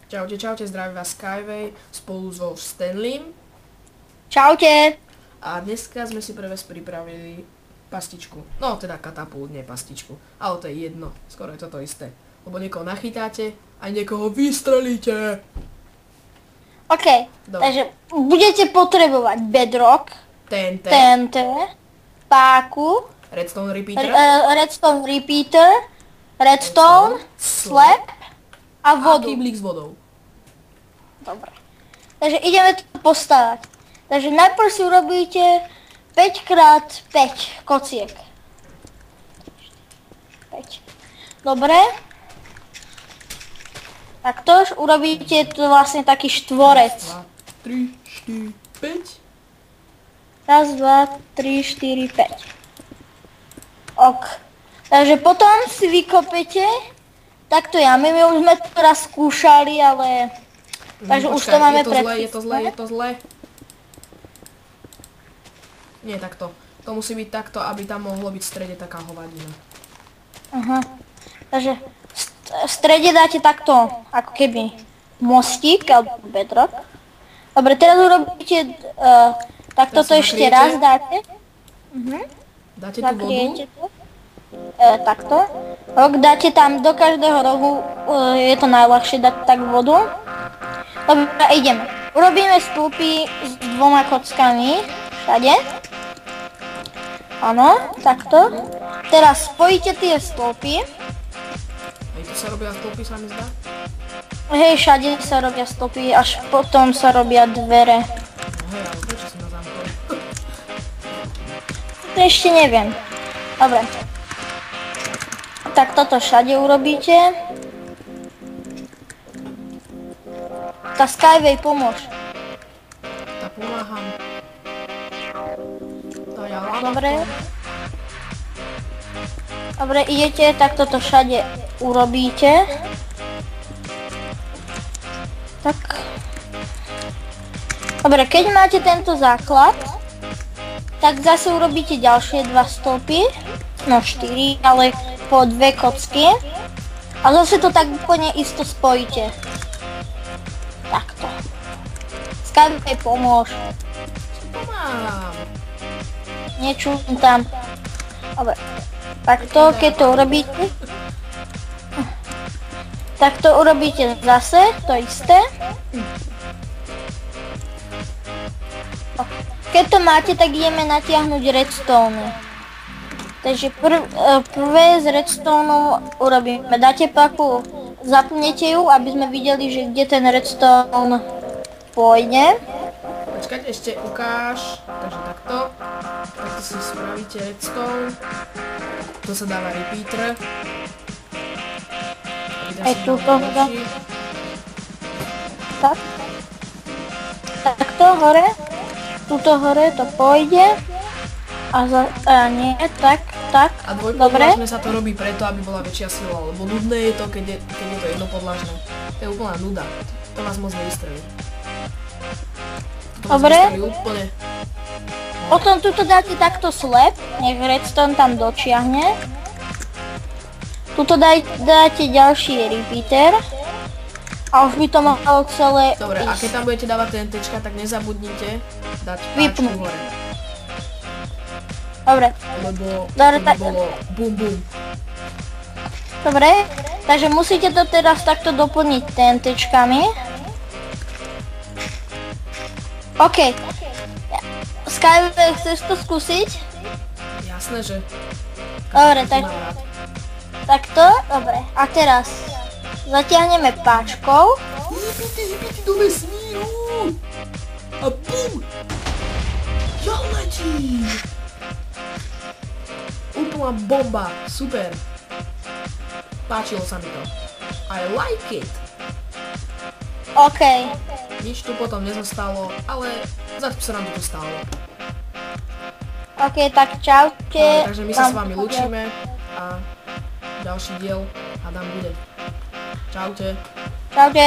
Čaute, čaute, zdraví vás Skyway spolu so Stanleym. Čaute. A dneska sme si pre vás pripravili pastičku. No teda katapult, nie pastičku. Ale to je jedno, skoro je to isté. Lebo niekoho nachytáte a niekoho vystrelíte. OK, Dobre. Takže budete potrebovať bedrock, TNT, páku, Redstone repeater, redstone repeater, redstone, slab a a vodu. kyblík s vodou. Dobre. Takže ideme to postavať. Takže najprv si urobíte 5x5 kociek. 5. Dobre. Tak to už urobíte tu vlastne taký štvorec. 2, 3, 4, 5. Raz, 2, 3, 4, 5. Ok. Takže potom si vykopete takto jamy. My už sme to raz skúšali, ale... Takže už to máme Je to zlé. Nie takto. To musí byť takto, aby tam mohlo byť v strede taká hovadina. Aha. Takže v strede dáte takto, ako keby mostík alebo bedrock. Dobre, teraz urobíte takto to ešte raz dáte. Dáte tu vodu? To. Takto. Dáte tam do každého rohu, je to najľahšie dať tak vodu. Dobre, ideme. Urobíme stĺpy s 2 kockami všade. Áno, takto. Teraz spojíte tie stĺpy. Hej, tu sa robia stĺpy, sa mi zdá? Hej, všade sa robia stĺpy, až potom sa robia dvere. No hej, ale prečo si na zamkol? To ešte neviem. Dobre. Tak toto všade urobíte. Tá Skyway, pomôž. Tá pomáham. Tá ja lávam. Dobre. Dobre, idete, tak toto všade urobíte. Tak. Dobre, keď máte tento základ, tak zase urobíte ďalšie 2 stĺpy. No 4, ale po 2 kocky. A zase to tak úplne isto spojíte. Takto. Skyway, pomôž. Pomáham. Niečo tam. Dobre. Takto, keď to urobíte. Tak to urobíte zase, to isté. Keď to máte, tak ideme natiahnuť redstone. Takže prvé z redstone urobíme. Dáte paku, zapnete ju, aby sme videli, že kde ten redstone pôjde. Počkať, ešte ukáž. Takže takto. Takto si spravíte redstone. To sa dáva repeater. Aj túto hoda. Tak. Takto hore. Tuto hore to pôjde. A nie, tak. A Dobre. dvojpodlažné sa to robí preto, aby bola väčšia sila, lebo nudné je to, keď je to jednopodlažné. To je úplná nuda. To vás moc nevystrelí. Dobre. Úplne. Potom tuto dáte takto slab, nech redstone tam dočiahne. Tuto dáte ďalší repeater. A už by to mohlo celé Dobre, a ísť. keď tam budete dávať TNTčka, tak nezabudnite dať páčku Vypnúť. hore. Dobre, Lebo Dobre, to by bolo bum bum. dobre. Takže musíte to teraz takto doplniť TNTčkami. OK. Skyway, chceš to skúsiť? Jasné, že... Dobre, Každý tak to má rád. takto, dobre. A teraz zatiahneme páčkou. Hypity do vesmíru! A bum! Ja letím! Úplná bomba, super. Páčilo sa mi to. I like it. OK. Nič tu potom nezostalo, ale zatiaľ sa nám to stalo. OK, tak čaute. Takže my sa s vami lúčime a ďalší diel hádam bude. Čaute. Čaute.